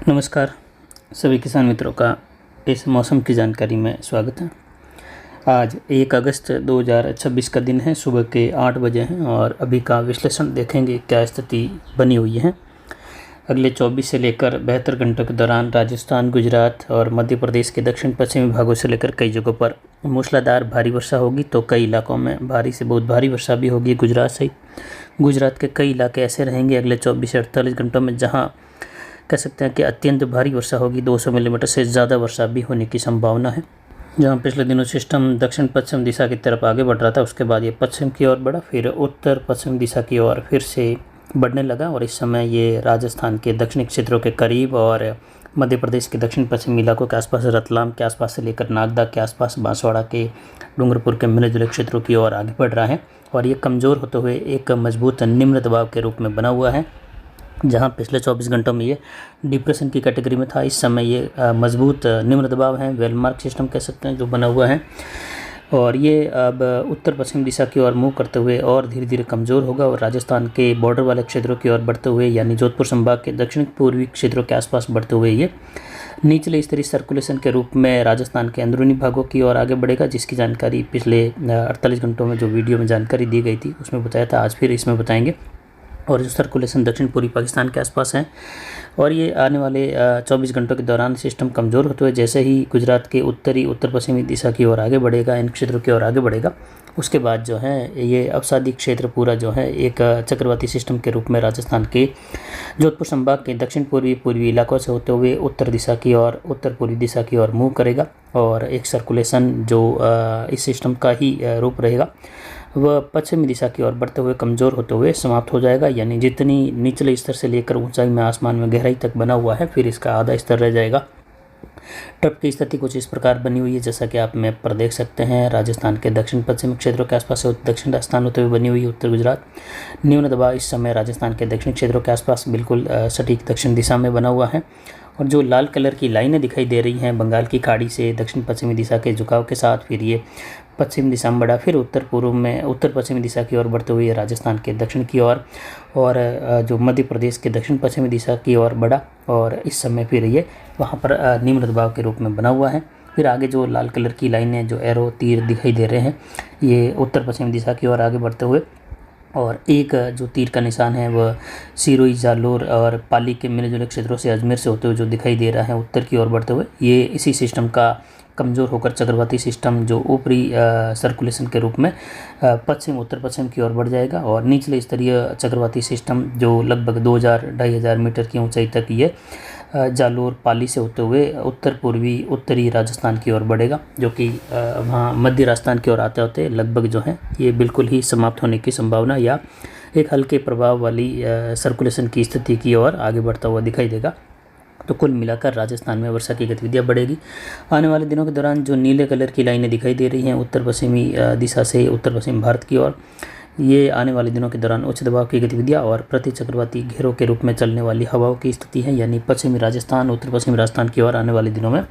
नमस्कार सभी किसान मित्रों का इस मौसम की जानकारी में स्वागत है। आज 1 अगस्त 2026 का दिन है, सुबह के 8 बजे हैं और अभी का विश्लेषण देखेंगे क्या स्थिति बनी हुई है। अगले 24 से लेकर 72 घंटों के दौरान राजस्थान, गुजरात और मध्य प्रदेश के दक्षिण पश्चिमी भागों से लेकर कई जगहों पर मूसलाधार भारी वर्षा होगी, तो कई इलाकों में भारी से बहुत भारी वर्षा भी होगी गुजरात सहित। गुजरात के कई इलाके ऐसे रहेंगे अगले 24 से 48 घंटों में जहाँ कह सकते हैं कि अत्यंत भारी वर्षा होगी, 200 मिलीमीटर से ज़्यादा वर्षा भी होने की संभावना है। जहां पिछले दिनों सिस्टम दक्षिण पश्चिम दिशा की तरफ आगे बढ़ रहा था, उसके बाद ये पश्चिम की ओर बढ़ा, फिर उत्तर पश्चिम दिशा की ओर फिर से बढ़ने लगा और इस समय ये राजस्थान के दक्षिणी क्षेत्रों के करीब और मध्य प्रदेश के दक्षिण पश्चिमी इलाकों के आसपास, रतलाम के आसपास से लेकर नागदा के आसपास, बांसवाड़ा के, डूंगरपुर के मिले जुले क्षेत्रों की ओर आगे बढ़ रहा है और ये कमज़ोर होते हुए एक मजबूत निम्न दबाव के रूप में बना हुआ है। जहां पिछले 24 घंटों में ये डिप्रेशन की कैटेगरी में था, इस समय ये मजबूत निम्न दबाव है, वेलमार्क सिस्टम कह सकते हैं, जो बना हुआ है और ये अब उत्तर पश्चिम दिशा की ओर मूव करते हुए और धीरे धीरे कमज़ोर होगा और राजस्थान के बॉर्डर वाले क्षेत्रों की ओर बढ़ते हुए, यानी जोधपुर संभाग के दक्षिण पूर्वी क्षेत्रों के आसपास बढ़ते हुए ये निचले स्तरीय सर्कुलेशन के रूप में राजस्थान के अंदरूनी भागों की ओर आगे बढ़ेगा, जिसकी जानकारी पिछले 48 घंटों में जो वीडियो में जानकारी दी गई थी उसमें बताया था, आज फिर इसमें बताएंगे। और जो सर्कुलेशन दक्षिण पूर्वी पाकिस्तान के आसपास है और ये आने वाले 24 घंटों के दौरान सिस्टम कमज़ोर होते हुए जैसे ही गुजरात के उत्तरी उत्तर पश्चिमी दिशा की ओर आगे बढ़ेगा, इन क्षेत्रों की ओर आगे बढ़ेगा, उसके बाद जो है ये अवसादी क्षेत्र पूरा जो है एक चक्रवाती सिस्टम के रूप में राजस्थान के जोधपुर संभाग के दक्षिण पूर्वी इलाकों से होते हुए उत्तर दिशा की ओर, उत्तर पूर्वी दिशा की ओर मूव करेगा और एक सर्कुलेशन जो इस सिस्टम का ही रूप रहेगा वह पश्चिमी दिशा की ओर बढ़ते हुए कमज़ोर होते हुए समाप्त हो जाएगा। यानी जितनी निचले स्तर से लेकर ऊंचाई में आसमान में गहराई तक बना हुआ है, फिर इसका आधा स्तर रह जाएगा। तट की स्थिति कुछ इस प्रकार बनी हुई है, जैसा कि आप मैप पर देख सकते हैं। राजस्थान के दक्षिण पश्चिमी क्षेत्रों के आसपास से दक्षिण राजस्थान होते हुए बनी हुई उत्तर गुजरात। न्यून दबाव इस समय राजस्थान के दक्षिणी क्षेत्रों के आसपास बिल्कुल सटीक दक्षिण दिशा में बना हुआ है और जो लाल कलर की लाइनें दिखाई दे रही हैं बंगाल की खाड़ी से दक्षिण पश्चिमी दिशा के झुकाव के साथ, फिर ये पश्चिम दिशा में बढ़ा, फिर उत्तर पूर्व में उत्तर पश्चिमी दिशा की ओर बढ़ते हुए राजस्थान के दक्षिण की ओर और जो मध्य प्रदेश के दक्षिण पश्चिमी दिशा की ओर बढ़ा और इस समय फिर ये वहाँ पर निम्न दबाव के रूप में बना हुआ है। फिर आगे जो लाल कलर की लाइनें, जो एरो तीर दिखाई दे रहे हैं, ये उत्तर पश्चिमी दिशा की ओर आगे बढ़ते हुए और एक जो तीर का निशान है वह सिरोही, जालोर और पाली के मिले जुले क्षेत्रों से अजमेर से होते हुए जो दिखाई दे रहा है उत्तर की ओर बढ़ते हुए, ये इसी सिस्टम का कमज़ोर होकर चक्रवाती सिस्टम जो ऊपरी सर्कुलेशन के रूप में पश्चिम उत्तर पश्चिम की ओर बढ़ जाएगा और निचले स्तरीय चक्रवाती सिस्टम जो लगभग 2000-2500 मीटर की ऊंचाई तक ये जालोर, पाली से होते हुए उत्तर पूर्वी उत्तरी राजस्थान की ओर बढ़ेगा, जो कि वहाँ मध्य राजस्थान की ओर आते होते लगभग जो है ये बिल्कुल ही समाप्त होने की संभावना या एक हल्के प्रभाव वाली सर्कुलेशन की स्थिति की ओर आगे बढ़ता हुआ दिखाई देगा। तो कुल मिलाकर राजस्थान में वर्षा की गतिविधियां बढ़ेगी। आने वाले दिनों के दौरान जो नीले कलर की लाइनें दिखाई दे रही हैं उत्तर पश्चिमी दिशा से उत्तर पश्चिम भारत की ओर, ये आने वाले दिनों के दौरान उच्च दबाव की गतिविधियां और प्रति चक्रवाती घेरों के रूप में चलने वाली हवाओं की स्थिति है। यानी पश्चिमी राजस्थान, उत्तर पश्चिमी राजस्थान की ओर आने वाले दिनों में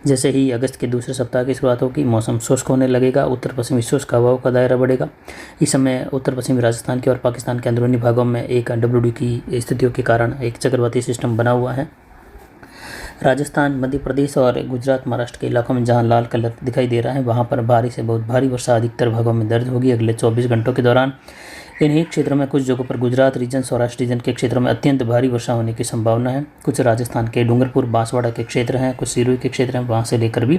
जैसे ही अगस्त के दूसरे सप्ताह की शुरुआत होगी, मौसम शुष्क होने लगेगा, उत्तर पश्चिमी शुष्क हवाओं का दायरा बढ़ेगा। इस समय उत्तर पश्चिमी राजस्थान की और पाकिस्तान के अंदरूनी भागों में एक WD की स्थितियों के कारण एक चक्रवाती सिस्टम बना हुआ है। राजस्थान, मध्य प्रदेश और गुजरात, महाराष्ट्र के इलाकों में जहां लाल कलर दिखाई दे रहा है वहां पर भारी से बहुत भारी वर्षा अधिकतर भागों में दर्ज होगी अगले 24 घंटों के दौरान। इन्हीं क्षेत्रों में कुछ जगहों पर गुजरात रीजन, सौराष्ट्र रीजन के क्षेत्रों में अत्यंत भारी वर्षा होने की संभावना है। कुछ राजस्थान के डूंगरपुर, बांसवाड़ा के क्षेत्र हैं, कुछ सिरोही के क्षेत्र हैं, वहाँ से लेकर भी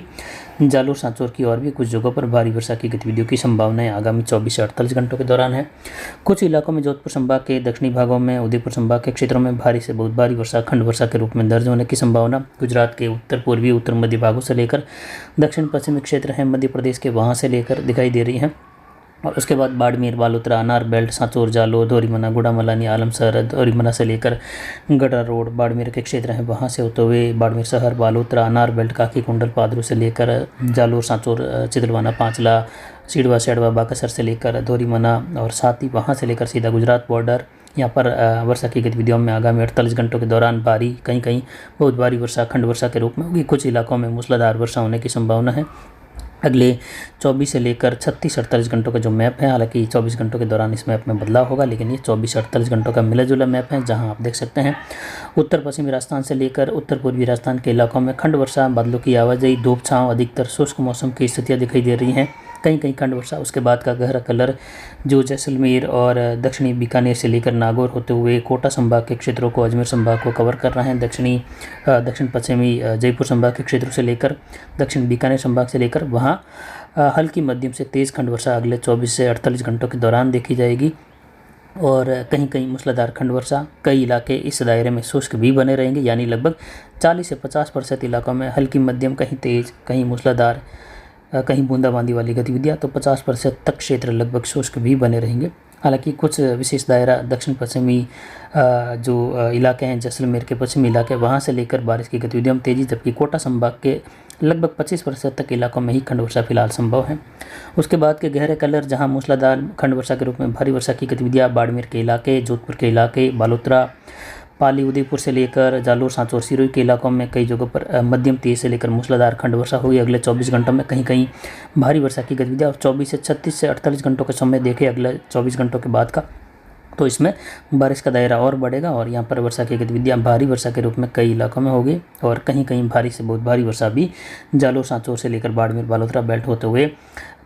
जालोर, सांचौर की ओर भी कुछ जगहों पर भारी वर्षा की गतिविधियों की संभावनाएं आगामी 24 से 48 घंटों के दौरान है। कुछ इलाकों में जोधपुर संभाग के दक्षिणी भागों में, उदयपुर संभाग के क्षेत्रों में भारी से बहुत भारी वर्षा खंड वर्षा के रूप में दर्ज होने की संभावना। गुजरात के उत्तर पूर्वी, उत्तर मध्य भागों से लेकर दक्षिण पश्चिमी क्षेत्र हैं मध्य प्रदेश के, वहाँ से लेकर दिखाई दे रही हैं और उसके बाद बाड़मेर, बालोतरा, अनार बेल्ट, सांचौर, जालोर, धोरीमना, गुड़ामलानी, आलमसर, धोरीमना से लेकर गढ़ा रोड बाड़मेर के क्षेत्र हैं, वहाँ से होते हुए बाड़मेर शहर, बालोतरा, अनार बेल्ट, काकी कुंडल, पादरू से लेकर जालोर, सांचौर, चितलवाना, पांचला, सीडवा, सेडवा, बाकासर से लेकर धोरीमना और साथ ही वहाँ से लेकर सीधा गुजरात बॉर्डर, यहाँ पर वर्षा की गतिविधियों में आगामी 48 घंटों के दौरान भारी, कहीं कहीं बहुत भारी वर्षा खंड वर्षा के रूप में होगी। कुछ इलाकों में मूसलाधार वर्षा होने की संभावना है। अगले 24 से लेकर 36-48 घंटों का जो मैप है, हालांकि 24 घंटों के दौरान इस मैप में बदलाव होगा, लेकिन ये 24-48 घंटों का मिला जुला मैप है, जहां आप देख सकते हैं उत्तर पश्चिमी राजस्थान से लेकर उत्तर पूर्वी राजस्थान के इलाकों में खंड वर्षा, बादलों की आवाजाही, धूप छांव, अधिकतर शुष्क मौसम की स्थितियाँ दिखाई दे रही हैं। कहीं कहीं खंड वर्षा। उसके बाद का गहरा कलर जो जैसलमेर और दक्षिणी बीकानेर से लेकर नागौर होते हुए कोटा संभाग के क्षेत्रों को, अजमेर संभाग को कवर कर रहे हैं। दक्षिण पश्चिमी जयपुर संभाग के क्षेत्रों से लेकर दक्षिण बीकानेर संभाग से लेकर वहाँ हल्की मध्यम से तेज़ खंड वर्षा अगले 24 से 48 घंटों के दौरान देखी जाएगी। और कहीं कहीं मूसलाधार खंड वर्षा। कई इलाके इस दायरे में शुष्क भी बने रहेंगे, यानी लगभग 40 से 50% इलाकों में हल्की मध्यम, कहीं तेज़, कहीं मूसलाधार, कहीं बूंदाबांदी वाली गतिविधियाँ, तो 50% तक क्षेत्र लगभग शुष्क भी बने रहेंगे। हालांकि कुछ विशेष दायरा दक्षिण पश्चिमी जो इलाके हैं, जैसलमेर के पश्चिमी इलाके, वहाँ से लेकर बारिश की गतिविधियों में तेज़ी, जबकि कोटा संभाग के लगभग 25% तक इलाकों में ही खंड वर्षा फिलहाल संभव है। उसके बाद के गहरे कलर जहाँ मूसलाधार खंड वर्षा के रूप में भारी वर्षा की गतिविधियाँ बाड़मेर के इलाके, जोधपुर के इलाके, बालोतरा, पाली, उदयपुर से लेकर जालोर, सांचौर, सिरोही के इलाकों में कई जगहों पर मध्यम तेज से लेकर मूसलाधार खंड वर्षा होगी अगले 24 घंटों में। कहीं कहीं भारी वर्षा की गतिविधियाँ, और 24 से 36 से 48 घंटों का समय देखें अगले 24 घंटों के बाद का, तो इसमें बारिश का दायरा और बढ़ेगा और यहाँ पर वर्षा की गतिविधियाँ भारी वर्षा के रूप में कई इलाकों में होगी। और कहीं कहीं भारी से बहुत भारी वर्षा भी जालोर, सांचौर से लेकर बाड़मेर, बालोतरा बेल्ट होते हुए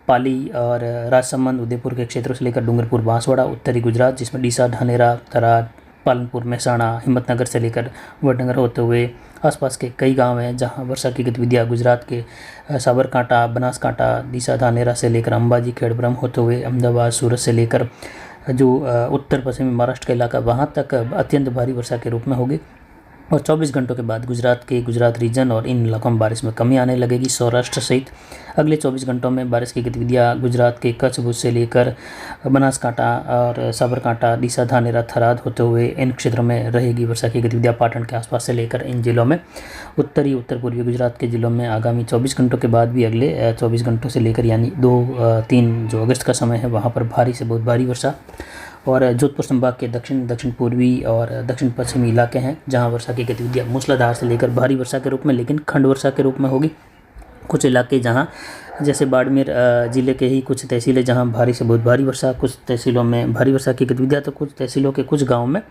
पाली और राजसमंद, उदयपुर के क्षेत्रों से लेकर डूंगरपुर, बांसवाड़ा, उत्तरी गुजरात जिसमें डीसा, धानेरा, थराद, पालनपुर, महसाणा, हिम्मतनगर से लेकर वडनगर होते हुए आसपास के कई गांव हैं जहां वर्षा की गतिविधियां गुजरात के साबरकांठा, बनासकांठा, डीसा, धानेरा से लेकर अंबाजी, खेड़ब्रह्म होते हुए अहमदाबाद, सूरत से लेकर जो उत्तर पश्चिमी महाराष्ट्र का इलाका, वहां तक अत्यंत भारी वर्षा के रूप में होगी। और 24 घंटों के बाद गुजरात रीजन और इन इलाकों में बारिश में कमी आने लगेगी। सौराष्ट्र सहित अगले 24 घंटों में बारिश की गतिविधियां गुजरात के कच्छ, भुज से लेकर बनासकांठा और साबरकांठा, डीसा, धानेरा, थराद होते हुए इन क्षेत्रों में रहेगी वर्षा की गतिविधियां। पाटन के आसपास से लेकर इन जिलों में, उत्तर पूर्वी गुजरात के जिलों में आगामी 24 घंटों के बाद भी अगले 24 घंटों से लेकर यानी 2-3 जो अगस्त का समय है वहाँ पर भारी से बहुत भारी वर्षा। और जोधपुर संभाग के दक्षिण पूर्वी और दक्षिण पश्चिमी इलाके हैं जहां वर्षा की गतिविधियां मूसलाधार से लेकर भारी वर्षा के रूप में, लेकिन खंड वर्षा के रूप में होगी। कुछ इलाके जहां जैसे बाड़मेर जिले के ही कुछ तहसीलें जहां भारी से बहुत भारी वर्षा, कुछ तहसीलों में भारी वर्षा की गतिविधियां, तो कुछ तहसीलों के कुछ गाँव में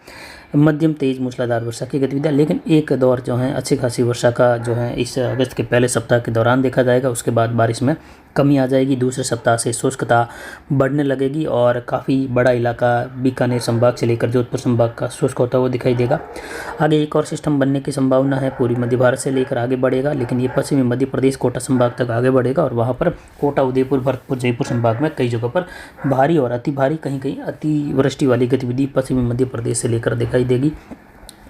मध्यम तेज मूसलाधार वर्षा की गतिविधियां। लेकिन एक दौर जो है अच्छी खासी वर्षा का जो है इस अगस्त के पहले सप्ताह के दौरान देखा जाएगा। उसके बाद बारिश में कमी आ जाएगी। दूसरे सप्ताह से शुष्कता बढ़ने लगेगी और काफ़ी बड़ा इलाका बीकानेर संभाग से लेकर जोधपुर संभाग का शुष्क होता हुआ दिखाई देगा। आगे एक और सिस्टम बनने की संभावना है, पूर्वी मध्य भारत से लेकर आगे बढ़ेगा, लेकिन ये पश्चिमी मध्य प्रदेश कोटा संभाग तक आगे बढ़ेगा और वहाँ पर कोटा, उदयपुर, भरतपुर, जयपुर संभाग में कई जगहों पर भारी और अति भारी, कहीं कहीं अतिवृष्टि वाली गतिविधि पश्चिमी मध्य प्रदेश से लेकर दिखाई देगी।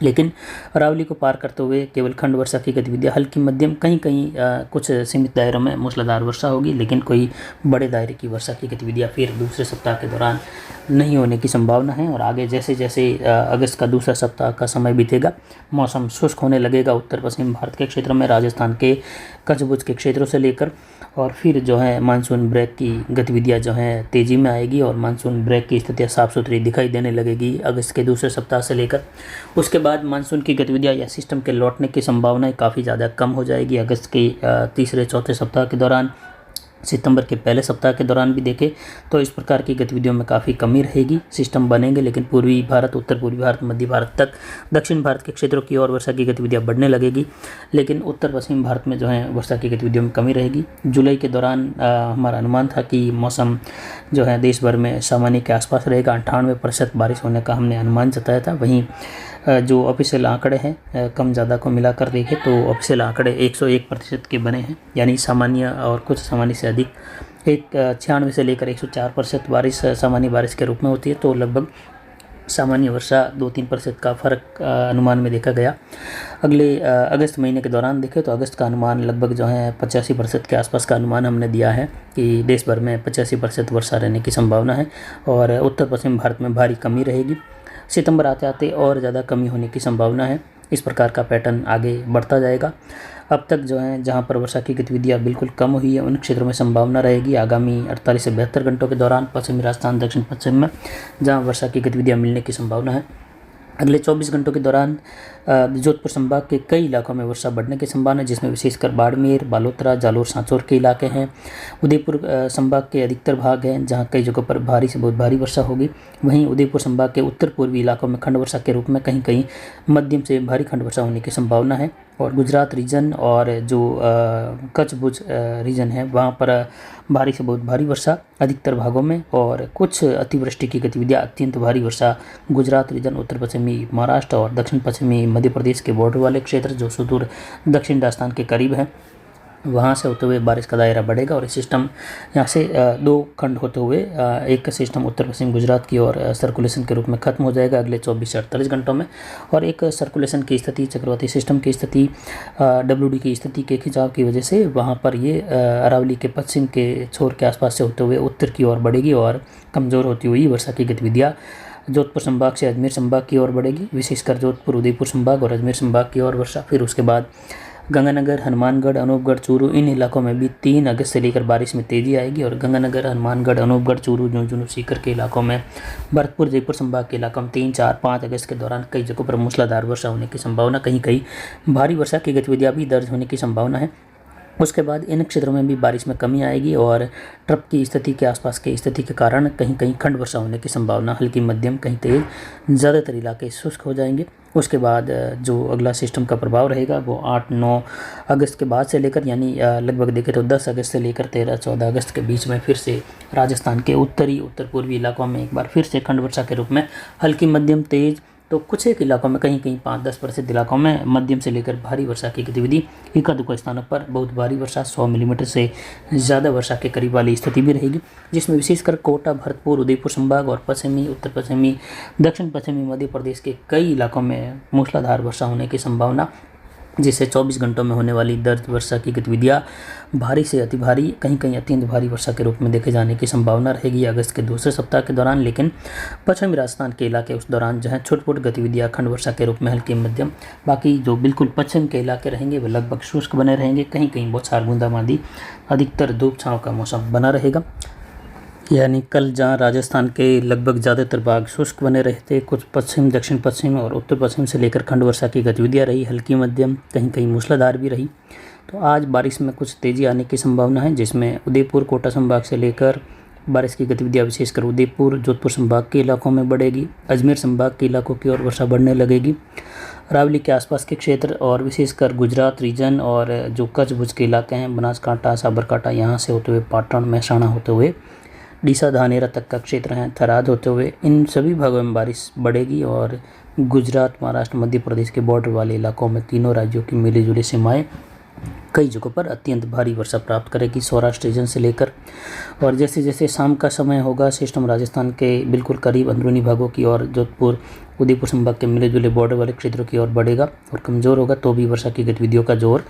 लेकिन अरावली को पार करते हुए केवल खंड वर्षा की गतिविधियां हल्की मध्यम, कहीं कहीं कुछ सीमित दायरों में मूसलाधार वर्षा होगी, लेकिन कोई बड़े दायरे की वर्षा की गतिविधियां फिर दूसरे सप्ताह के दौरान नहीं होने की संभावना है। और आगे जैसे जैसे अगस्त का दूसरा सप्ताह का समय बीतेगा मौसम शुष्क होने लगेगा उत्तर पश्चिम भारत के क्षेत्रों में, राजस्थान के कच्छ, भुज के क्षेत्रों से लेकर, और फिर जो है मानसून ब्रेक की गतिविधियां जो हैं तेज़ी में आएगी और मानसून ब्रेक की स्थितियां साफ़ सुथरी दिखाई देने लगेगी अगस्त के दूसरे सप्ताह से लेकर। उसके बाद मानसून की गतिविधियां या सिस्टम के लौटने की संभावनाएं काफ़ी ज़्यादा कम हो जाएगी अगस्त के तीसरे चौथे सप्ताह के दौरान। सितंबर के पहले सप्ताह के दौरान भी देखें तो इस प्रकार की गतिविधियों में काफ़ी कमी रहेगी। सिस्टम बनेंगे, लेकिन पूर्वी भारत, उत्तर पूर्वी भारत, मध्य भारत तक, दक्षिण भारत के क्षेत्रों की ओर वर्षा की गतिविधियां बढ़ने लगेगी, लेकिन उत्तर पश्चिम भारत में जो है वर्षा की गतिविधियों में कमी रहेगी। जुलाई के दौरान हमारा अनुमान था कि मौसम जो है देश भर में सामान्य के आसपास रहेगा, 98% बारिश होने का हमने अनुमान जताया था। वहीं जो ऑफिशियल आंकड़े हैं कम ज़्यादा को मिलाकर देखें तो ऑफिशियल आंकड़े 101% के बने हैं, यानी सामान्य और कुछ सामान्य से अधिक 96 से लेकर 104% बारिश सामान्य बारिश के रूप में होती है। तो लगभग सामान्य वर्षा 2-3% का फ़र्क अनुमान में देखा गया। अगले अगस्त महीने के दौरान देखें तो अगस्त का अनुमान लगभग जो है 85% के आसपास का अनुमान हमने दिया है कि देश भर में 85% वर्षा रहने की संभावना है और उत्तर पश्चिम भारत में भारी कमी रहेगी। सितंबर आते आते और ज़्यादा कमी होने की संभावना है। इस प्रकार का पैटर्न आगे बढ़ता जाएगा। अब तक जो है जहां पर वर्षा की गतिविधियां बिल्कुल कम हुई है उन क्षेत्रों में संभावना रहेगी आगामी 48 से 72 घंटों के दौरान पश्चिमी राजस्थान, दक्षिण पश्चिम में जहां वर्षा की गतिविधियां मिलने की संभावना है। अगले 24 घंटों के दौरान जोधपुर संभाग के कई इलाकों में वर्षा बढ़ने की संभावना है, जिसमें विशेषकर बाड़मेर, बालोतरा, जालोर, सांचौर के इलाके हैं। उदयपुर संभाग के अधिकतर भाग हैं जहां कई जगहों पर भारी से बहुत भारी वर्षा होगी। वहीं उदयपुर संभाग के उत्तर पूर्वी इलाकों में खंड वर्षा के रूप में कहीं कहीं मध्यम से भारी खंड वर्षा होने की संभावना है। और गुजरात रीजन और जो कच्छ भुज रीजन है वहाँ पर भारी से बहुत भारी वर्षा अधिकतर भागों में, और कुछ अतिवृष्टि की गतिविधियाँ अत्यंत भारी वर्षा गुजरात रीजन, उत्तर पश्चिमी महाराष्ट्र और दक्षिण पश्चिमी मध्य प्रदेश के बॉर्डर वाले क्षेत्र जो सुदूर दक्षिण राजस्थान के करीब हैं, वहाँ से होते हुए बारिश का दायरा बढ़ेगा। और इस सिस्टम यहाँ से दो खंड होते हुए एक सिस्टम उत्तर पश्चिम गुजरात की ओर सर्कुलेशन के रूप में खत्म हो जाएगा अगले 24 से 48 घंटों में। और एक सर्कुलेशन की स्थिति, चक्रवाती सिस्टम की स्थिति, WD की स्थिति के खिंचाव की वजह से वहाँ पर ये अरावली के पश्चिम के छोर के आसपास से होते हुए उत्तर की ओर बढ़ेगी और कमज़ोर होती हुई वर्षा की गतिविधियाँ जोधपुर संभाग से अजमेर संभाग की ओर बढ़ेगी। विशेषकर जोधपुर, उदयपुर संभाग और अजमेर संभाग की ओर वर्षा। फिर उसके बाद गंगानगर, हनुमानगढ़, अनूपगढ़, चूरू इन इलाकों में भी 3 अगस्त से लेकर बारिश में तेज़ी आएगी। और गंगानगर, हनुमानगढ़, अनूपगढ़, चूरू, झुंझुनू, सीकर के इलाकों में, भरतपुर, जयपुर संभाग के इलाकों में 3, 4, 5 अगस्त के दौरान कई जगहों पर मूसलाधार वर्षा होने की संभावना, कहीं कहीं भारी वर्षा की गतिविधियाँ भी दर्ज होने की संभावना है। उसके बाद इन क्षेत्रों में भी बारिश में कमी आएगी और ट्रप की स्थिति के आसपास की स्थिति के कारण कहीं कहीं खंड वर्षा होने की संभावना, हल्की मध्यम कहीं तेज, ज़्यादातर इलाके शुष्क हो जाएंगे। उसके बाद जो अगला सिस्टम का प्रभाव रहेगा वो 8-9 अगस्त के बाद से लेकर, यानी लगभग देखें तो 10 अगस्त से लेकर 13-14 अगस्त के बीच में फिर से राजस्थान के उत्तरी उत्तर पूर्वी इलाकों में एक बार फिर से खंड वर्षा के रूप में हल्की मध्यम तेज, तो कुछ एक इलाकों में कहीं कहीं 5-10% इलाकों में मध्यम से लेकर भारी वर्षा की गतिविधि, एकाध स्थानों पर बहुत भारी वर्षा 100 मिलीमीटर से ज़्यादा वर्षा के करीब वाली स्थिति भी रहेगी, जिसमें विशेषकर कोटा, भरतपुर, उदयपुर संभाग और पश्चिमी, उत्तर पश्चिमी, दक्षिण पश्चिमी मध्य प्रदेश के कई इलाकों में मूसलाधार वर्षा होने की संभावना, जिससे 24 घंटों में होने वाली दर्ज वर्षा की गतिविधियाँ भारी से अति भारी, कहीं कहीं अत्यंत भारी वर्षा के रूप में देखे जाने की संभावना रहेगी अगस्त के दूसरे सप्ताह के दौरान। लेकिन पश्चिमी राजस्थान के इलाके उस दौरान जो है छोट-छोट गतिविधियाँ खंड वर्षा के रूप में हल्की मध्यम, बाकी जो बिल्कुल पश्चिम के इलाके रहेंगे वे लगभग शुष्क बने रहेंगे, कहीं कहीं बौछार बूंदाबांदी, अधिकतर धूप छाँव का मौसम बना रहेगा। यानी कल जहाँ राजस्थान के लगभग ज़्यादातर भाग शुष्क बने रहे थे, कुछ पश्चिम, दक्षिण पश्चिम और उत्तर पश्चिम से लेकर खंड वर्षा की गतिविधियाँ रही हल्की मध्यम, कहीं कहीं मूसलाधार भी रही। तो आज बारिश में कुछ तेज़ी आने की संभावना है, जिसमें उदयपुर, कोटा संभाग से लेकर बारिश की गतिविधियाँ विशेषकर उदयपुर, जोधपुर संभाग के इलाकों में बढ़ेगी। अजमेर संभाग के इलाकों की ओर वर्षा बढ़ने लगेगी। अरावली के आसपास के क्षेत्र और विशेषकर गुजरात रीजन और जो कच्छ भुज के इलाके हैं, बनासकांठा, साबरकांठा, यहाँ से होते हुए पाटण, महसाणा होते हुए डीसा, धानेरा तक का क्षेत्र है, थराद होते हुए इन सभी भागों में बारिश बढ़ेगी। और गुजरात, महाराष्ट्र, मध्य प्रदेश के बॉर्डर वाले इलाकों में तीनों राज्यों की मिली जुली सीमाएँ कई जगहों पर अत्यंत भारी वर्षा प्राप्त करेगी, सौराष्ट्र रीजन से लेकर। और जैसे जैसे शाम का समय होगा, सिस्टम राजस्थान के बिल्कुल करीब अंदरूनी भागों की ओर, जोधपुर, उदयपुर संभाग के मिले जुले बॉर्डर वाले क्षेत्रों की ओर बढ़ेगा और कमज़ोर होगा, तो भी वर्षा की गतिविधियों का जोर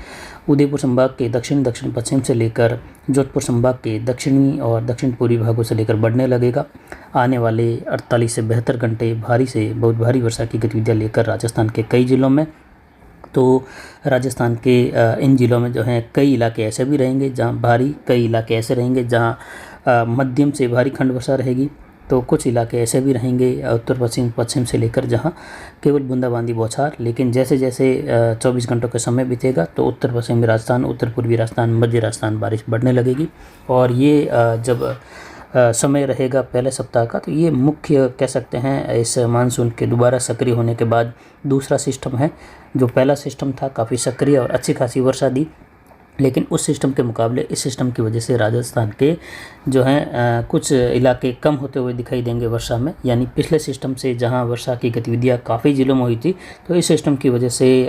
उदयपुर संभाग के दक्षिण, दक्षिण पश्चिम से लेकर जोधपुर संभाग के दक्षिणी और दक्षिण पूर्वी भागों से लेकर बढ़ने लगेगा। आने वाले 48 से 72 घंटे भारी से बहुत भारी वर्षा की गतिविधियाँ लेकर राजस्थान के कई जिलों में, तो राजस्थान के इन जिलों में जो हैं कई इलाके ऐसे भी रहेंगे जहां भारी, कई इलाके ऐसे रहेंगे जहां मध्यम से भारी खंड वर्षा रहेगी, तो कुछ इलाके ऐसे भी रहेंगे उत्तर पश्चिम, पश्चिम से लेकर जहां केवल बूंदाबांदी बौछार। लेकिन जैसे जैसे 24 घंटों का समय बीतेगा तो उत्तर पश्चिमी राजस्थान, उत्तर पूर्वी राजस्थान, मध्य राजस्थान बारिश बढ़ने लगेगी। और ये जब समय रहेगा पहले सप्ताह का, तो ये मुख्य कह सकते हैं इस मानसून के दोबारा सक्रिय होने के बाद दूसरा सिस्टम है। जो पहला सिस्टम था काफ़ी सक्रिय और अच्छी खासी वर्षा दी, लेकिन उस सिस्टम के मुकाबले इस सिस्टम की वजह से राजस्थान के जो हैं कुछ इलाके कम होते हुए दिखाई देंगे वर्षा में। यानी पिछले सिस्टम से जहां वर्षा की गतिविधियां काफ़ी जिलों में हुई थी, तो इस सिस्टम की वजह से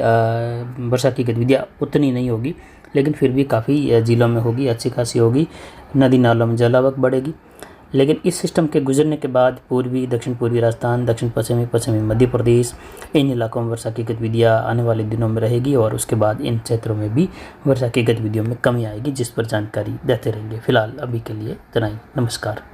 वर्षा की गतिविधियां उतनी नहीं होगी, लेकिन फिर भी काफ़ी जिलों में होगी, अच्छी खासी होगी। नदी नालों में जलावक बढ़ेगी। लेकिन इस सिस्टम के गुजरने के बाद पूर्वी, दक्षिण पूर्वी राजस्थान, दक्षिण पश्चिमी, पश्चिमी मध्य प्रदेश, इन इलाकों में वर्षा की गतिविधियाँ आने वाले दिनों में रहेगी और उसके बाद इन क्षेत्रों में भी वर्षा की गतिविधियों में कमी आएगी, जिस पर जानकारी देते रहेंगे। फिलहाल अभी के लिए इतना ही। नमस्कार।